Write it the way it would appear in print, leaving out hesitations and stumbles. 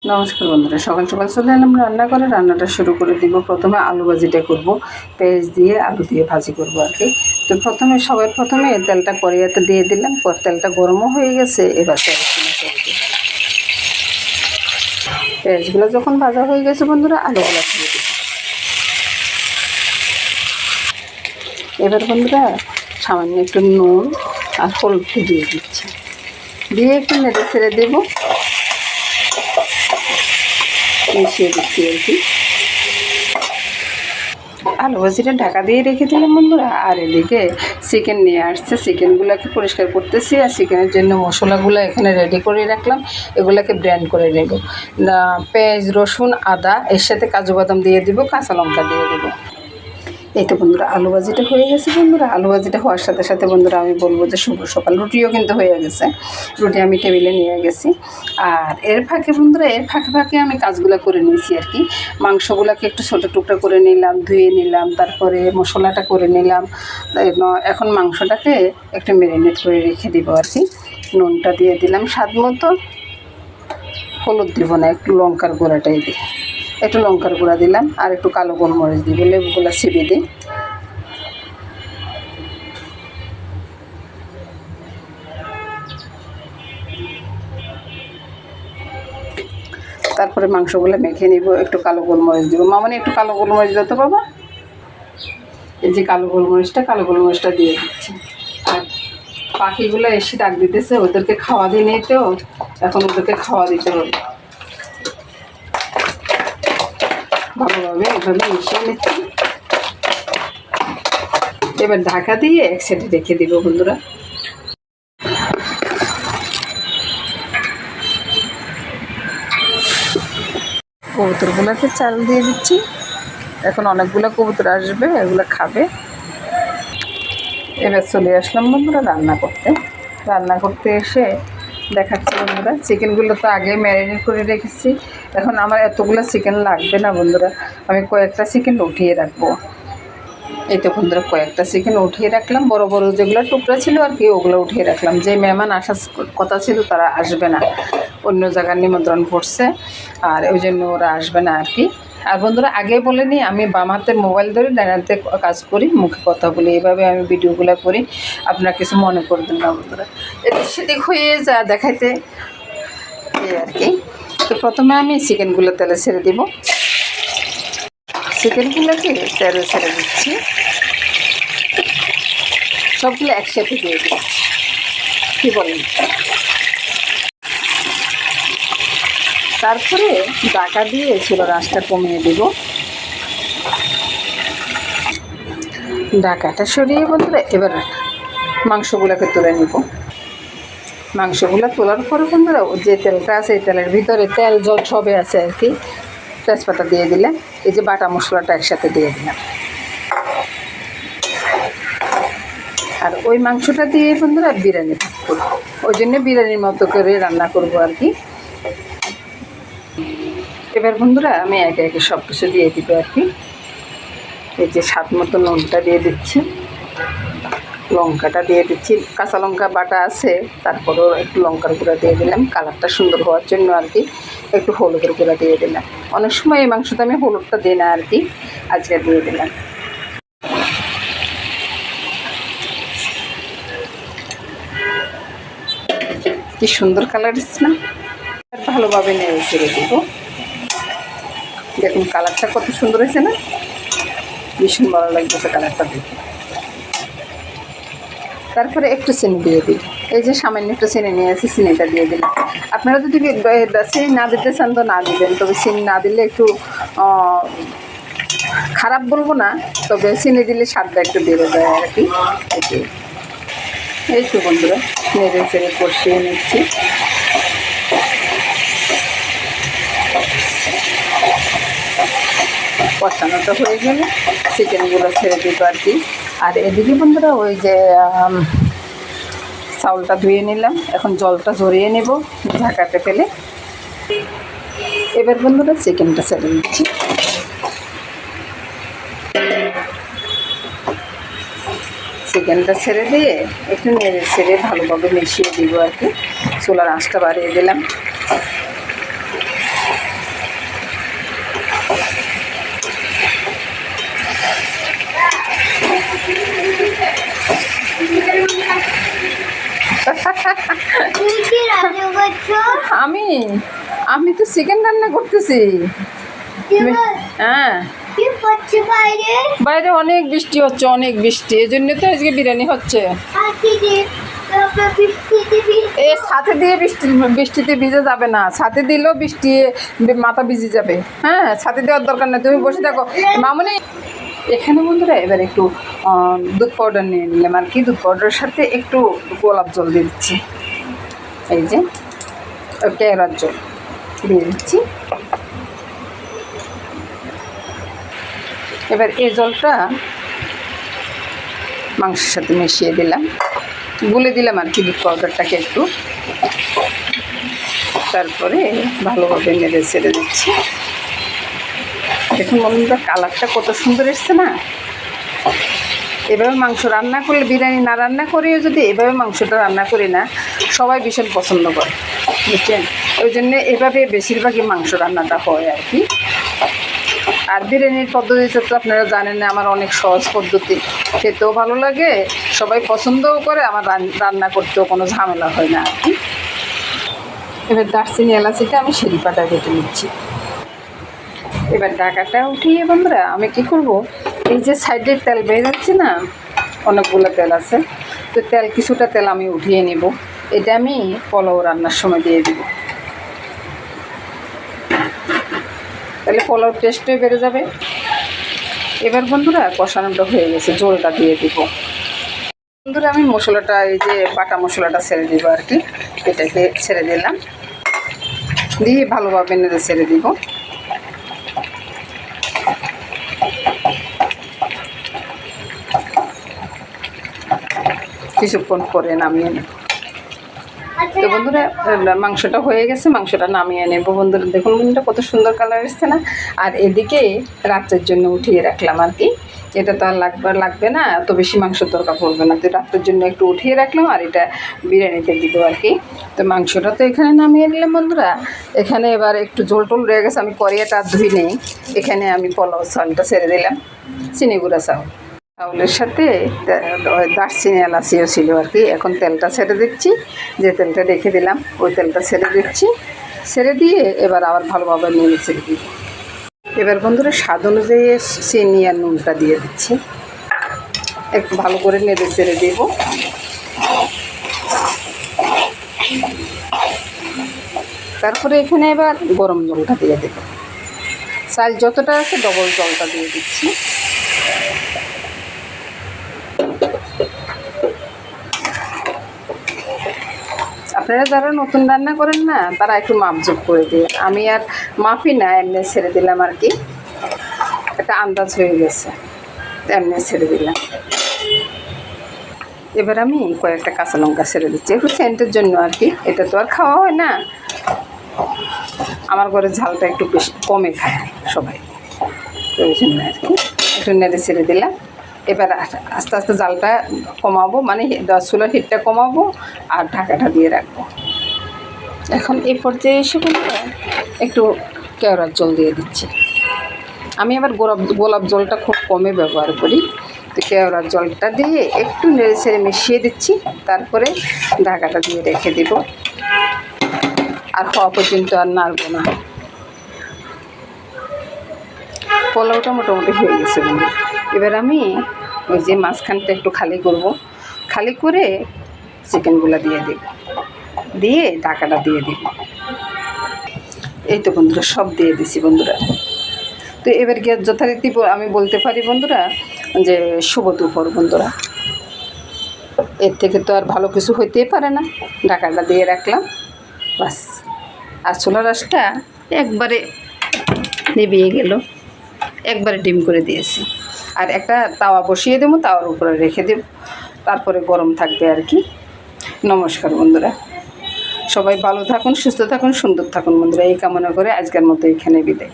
নমস্কার বন্ধুরা, সকাল সকাল চলে এলাম রান্না করে। রান্নাটা শুরু করে দিব। প্রথমে আলু ভাজিটা করব, পেঁয়াজ দিয়ে আলু দিয়ে ভাজি করব আর কি। তো সবার প্রথমে তেলটা কড়াইতে দিয়ে দিলাম। তেলটা গরমও হয়ে গেছে। এবার পেঁয়াজগুলো যখন ভাজা হয়ে গেছে বন্ধুরা, আলুগুলো দিয়ে দিব। এবার বন্ধুরা সামান্য একটু নুন আর হলুদ দিয়ে দিচ্ছি, দিয়ে একটু নেড়ে ছেড়ে দেবো, মিশিয়ে দিচ্ছি আর কি। আলু ভাজিটা ঢাকা দিয়ে রেখে দিলাম বন্ধুরা। আর এদিকে চিকেন নিয়ে আসছে, চিকেনগুলোকে পরিষ্কার করতেছি। আর চিকেনের জন্য মশলাগুলো এখানে রেডি করে রাখলাম, এগুলোকে ব্লেন্ড করে নেব। পেঁয়াজ, রসুন, আদা, এর সাথে কাজু বাদাম দিয়ে দিব, কাঁচা লঙ্কা দিয়ে দেবো। এই তো বন্ধুরা আলু ভাজিটা হয়ে গেছে। বন্ধুরা আলু ভাজিটা হওয়ার সাথে সাথে বন্ধুরা আমি বলবো যে শুভ সকাল। রুটিও কিন্তু হয়ে গেছে, রুটি আমি টেবিলে নিয়ে গেছি। আর এর ফাঁকে বন্ধুরা, এর ফাঁকে আমি কাজগুলো করে নিয়েছি আর কি। মাংসগুলোকে একটু ছোটো টুকরা করে নিলাম, ধুয়ে নিলাম, তারপরে মশলাটা করে নিলাম। এখন মাংসটাকে একটু ম্যারিনেট করে রেখে দিব আর কি। নুনটা দিয়ে দিলাম স্বাদ মতো, হলুদ দিব না, একটু লঙ্কার গুঁড়াটাই দিই, একটু লঙ্কার গুঁড়া দিলাম, আর একটু কালো গোলমরিচ দিব, লেবুগুলো ছিপে দিই। তারপরে মাংসগুলো মেখে নিব, একটু কালো গোলমরিচ দিব। মামনি একটু কালো গোলমরিচ দিতে বাবা। এই যে কালো গোলমরিচটা দিয়ে দিচ্ছি। আর পাখিগুলো এসে ডাক দিতেছে, ওদেরকে খাওয়া দিয়ে নেই, তো এখন ওদেরকে খাওয়া দিতে হবে। ভালোভাবে এভাবে মিশিয়ে নিচ্ছি। এবার ঢাকা দিয়ে এক সাইডে রেখে দিব বন্ধুরা। কবুতরগুলোকে চাল দিয়ে দিচ্ছি। এখন অনেকগুলো কবুতর আসবে, এগুলো খাবে। এবার চলে আসলাম বন্ধুরা রান্না করতে এসে দেখাচ্ছি বন্ধুরা, চিকেনগুলো তো আগে ম্যারিনেট করে রেখেছি। এখন আমার এতগুলো চিকেন লাগবে না বন্ধুরা, আমি কয়েকটা চিকেন উঠিয়ে রাখবো। এই তো বন্ধুরা কয়েকটা চিকেন উঠিয়ে রাখলাম, বড় বড় যেগুলো টুকরা ছিল আর কি, ওগুলো উঠিয়ে রাখলাম। যে মেহমান আসার কথা ছিল তারা আসবে না, অন্য জায়গার নিমন্ত্রণ পড়ছে, আর ওই জন্য ওরা আসবে না আর কি। আর বন্ধুরা আগে বলে নিই, আমি বাম হাতে মোবাইল ধরে ডান হাতে কাজ করি, মুখে কথা বলি, এইভাবে আমি ভিডিওগুলো করি। আপনারা কিছু মনে করবেন না বন্ধুরা, এদিক সেদিক হয়ে যা দেখাইতে এই আর কি। তো প্রথমে আমি চিকেনগুলো তেলে ছেড়ে দিব। চিকেনগুলোকে তেলে ছেড়ে দিচ্ছি, সবগুলো একসাথে দিয়ে দিই, কী বলেন। তারপরে ঢাকা দিয়ে চুলার আঁচটা কমিয়ে দেব। ঢাকাটা সরিয়ে বন্ধুরা এবার মাংসগুলোকে তুলে নিব। মাংসগুলো তোলার পরে বন্ধুরা যে তেলটা আছে, এই তেলের ভিতরে তেল জল সবে আছে আর কি। তেজপাতা দিয়ে দিলে, এই যে বাটা মশলাটা একসাথে দিয়ে দিলাম। আর ওই মাংসটা দিয়ে বন্ধুরা বিরিয়ানি করবো, ওই জন্য বিরিয়ানির মতো করে রান্না করব আর কি। এবার বন্ধুরা আমি একে একে সব কিছু দিয়ে দিব আর কি। এই যে স্বাদ মতো নুনটা দিয়ে দিচ্ছি, লঙ্কাটা দিয়ে দিচ্ছি, কাঁচা লঙ্কা বাটা আছে, তারপরেও একটু লঙ্কার গুঁড়া দিয়ে দিলাম কালারটা সুন্দর হওয়ার জন্য আর কি। একটু হলুদের গুঁড়া দিয়ে দিলাম। অনেক সময় এই মাংসটা আমি হলুদটা দিই না আর কি, আজকে দিয়ে দিলাম। কি সুন্দর কালার এসছে না, ভালোভাবে নেড়ে ছেড়ে দেবো। দেখুন কালারটা কত সুন্দর হয়েছে না, ভীষণ ভালো লাগতেছে কালারটা দেখে। তারপরে একটু চিনি দিয়ে দিই, এই যে সামান্য একটু চিনি নিয়ে আসি, চিনিটা দিয়ে দিলাম। আপনারা যদি চিনি না দিতে চান তো না দিবেন, তবে চিনি না দিলে একটু খারাপ বলবো না, তবে চিনি দিলে স্বাদটা একটু বেড়ে যায় আর কি। এই তো বন্ধুরা নেড়ে চেড়ে কষিয়ে নিচ্ছি। কষানোটা হয়ে গেলে চিকেনগুলো ছেড়ে দিব আর কি। আর এদিকে বন্ধুরা ওই যে চাউলটা ধুয়ে নিলাম, এখন জলটা ঝরিয়ে নেব ঢাকাতে ফেলে। এবার বন্ধুরা চিকেনটা ছেড়ে দিচ্ছি। চিকেনটা ছেড়ে দিয়ে একটু নেড়ে ছেড়ে ভালোভাবে মিশিয়ে দিব আর কি। চুলার আঁচটা বাড়িয়ে দিলাম। আমি আমি তো চিকেন রান্না করতেছি। হ্যাঁ, বাইরে অনেক বৃষ্টি হচ্ছে, অনেক বৃষ্টি, এই জন্য তো আজকে বিরিয়ানি হচ্ছে। এ ছাতে দিয়ে বৃষ্টিতে ভিজে যাবে না, ছাতে দিলেও বৃষ্টি মাথা ভিজে যাবে। হ্যাঁ, ছাতে দেওয়ার দরকার নেই, তুমি বসে থাকো মামুনি। এখানে বন্ধুরা এবার একটু দুধ পাউডার নিয়ে নিলাম আর কি। দুধ পাউডারের সাথে একটু গোলাপ জল দিয়ে দিচ্ছি, এই যে কেওড়ার জল দিয়ে দিচ্ছি। এবার এই জলটা মাংসের সাথে মিশিয়ে দিলাম, গুলে দিলাম আর কি দুধ পাউডারটাকে একটু। তারপরে ভালোভাবে নেড়ে ছেড়ে দিচ্ছি। দেখুন বন্ধুরা, কালারটা কত সুন্দর এসছে না। এভাবে মাংস রান্না করলে, বিরিয়ানি না রান্না করেও যদি এভাবে মাংসটা রান্না করি না, সবাই ভীষণ পছন্দ করে, বুঝছেন? ওই জন্যে এভাবে বেশিরভাগই মাংস রান্নাটা হয় আর কি। আর বিরিয়ানির পদ্ধতিটা তো আপনারা জানেন না, আমার অনেক সহজ পদ্ধতি, খেতেও ভালো লাগে, সবাই পছন্দও করে, আমার রান্না করতেও কোনো ঝামেলা হয় না আর কি। এবার দারচিনি এলাচিটা আমি সিঁড়ি পাটায় বেটে নিচ্ছি। এবার ঢাকাটা উঠিয়ে বন্ধুরা আমি কি করব, এই যে সাইডে তেল বের হচ্ছে না, অনেকগুলো তেল আছে, তো তেল কিছুটা তেল আমি উঠিয়ে নিব। এটা আমি পোলাও রান্নার সময় দিয়ে দিব, তাহলে পোলাও টেস্টই বেড়ে যাবে। এবার বন্ধুরা কষানোটা হয়ে গেছে, ঝোলটা দিয়ে দিব। বন্ধুরা আমি মশলাটা, এই যে বাটা মশলাটা ছেড়ে দিব আর কি, এটাকে ছেড়ে দিলাম, দিয়ে ভালোভাবে নেড়ে ছেড়ে দিব। কিছুক্ষণ পরে নামিয়ে নেব। তো বন্ধুরা মাংসটা হয়ে গেছে, মাংসটা নামিয়ে নেব। বন্ধুরা দেখুন বন্ধুরা কত সুন্দর কালার এসছে না। আর এদিকে রাত্রের জন্য উঠিয়ে রাখলাম আর কি। এটা তো আর লাগবে না, এত বেশি মাংস দরকার পড়বে না, তো রাত্রের জন্য একটু উঠিয়ে রাখলাম, আর এটা বিরিয়ানিতে দিব আর কি। তো মাংসটা তো এখানে নামিয়ে নিলাম বন্ধুরা। এখানে এবার একটু ঝোল টোল রয়ে গেছে, আমি কড়াইটা ধুই নেই। এখানে আমি পোলাও চালটা ছেড়ে দিলাম, চিনি গুঁড়া চাউলের সাথে দারচিনি এলাচিও ছিল আর কি। এখন তেলটা ছেড়ে দিচ্ছি, যে তেলটা রেখে দিলাম ওই তেলটা ছেড়ে দিচ্ছি। ছেড়ে দিয়ে এবার আবার ভালোভাবে নেড়ে ছেড়ে দিই। এবার বন্ধুরা স্বাদ অনুযায়ী চিনি আর নুনটা দিয়ে দিচ্ছি, একটু ভালো করে নেড়ে ছেড়ে দেব। তারপরে এখানে এবার গরম জলটা দিয়ে দেব, চাল যতটা আছে ডবল জলটা দিয়ে দিচ্ছি। আপনারা যারা নতুন রান্না করেন না, তারা একটু মাপজোপ করে দিয়ে, আমি আর মাপি না, এমনি ছেড়ে দিলাম আর কি। একটা আন্দাজ হয়ে গেছে, এমনি ছেড়ে দিলাম। এবার আমি কয়েকটা কাঁচা লঙ্কা ছেড়ে দিচ্ছি, একটু সেন্টের জন্য আর কি। এটা তো আর খাওয়া হয় না, আমার ঘরে ঝালটা একটু বেশি কমে খায় সবাই, ওই জন্য আর কি। একটু নেড়ে ছেড়ে দিলাম। এবার আস্তে আস্তে জালটা কমাবো, মানে চুলার হিটটা কমাবো, আর ঢাকাটা দিয়ে রাখবো। এখন এই পর্যায়ে এসে একটু কেওড়ার জল দিয়ে দিচ্ছি। আমি আবার গোলাপ জলটা খুব কমে ব্যবহার করি, তো কেওড়ার জলটা দিয়ে একটু নেড়ে ছেড়ে মিশিয়ে দিচ্ছি। তারপরে ঢাকাটা দিয়ে রেখে দিব, আর হওয়া পর্যন্ত আর নাড়বো না। পোলাওটা মোটামুটি হয়ে গেছে বন্ধু। এবার আমি ওই যে মাঝখানটা একটু খালি করব, খালি করে চিকেনগুলো দিয়ে দেব, দিয়ে ঢাকাটা দিয়ে দিব। এই তো বন্ধুরা সব দিয়ে দিছি বন্ধুরা। তো এবার কি যথারীতি আমি বলতে পারি বন্ধুরা যে শুভ দুপুর বন্ধুরা, এর থেকে তো আর ভালো কিছু হইতেই পারে না। ঢাকাটা দিয়ে রাখলাম, বাস। আর চুলার আঁচটা একবারে নিভিয়ে গেল, একবারে ডিম করে দিয়েছি। আর একটা তাওয়া বসিয়ে দেবো, তাওয়ার উপরে রেখে দেব, তারপরে গরম থাকবে আর কি। নমস্কার বন্ধুরা, সবাই ভালো থাকুন, সুস্থ থাকুন, সুন্দর থাকুন বন্ধুরা, এই কামনা করে আজকের মতো এখানে বিদায়।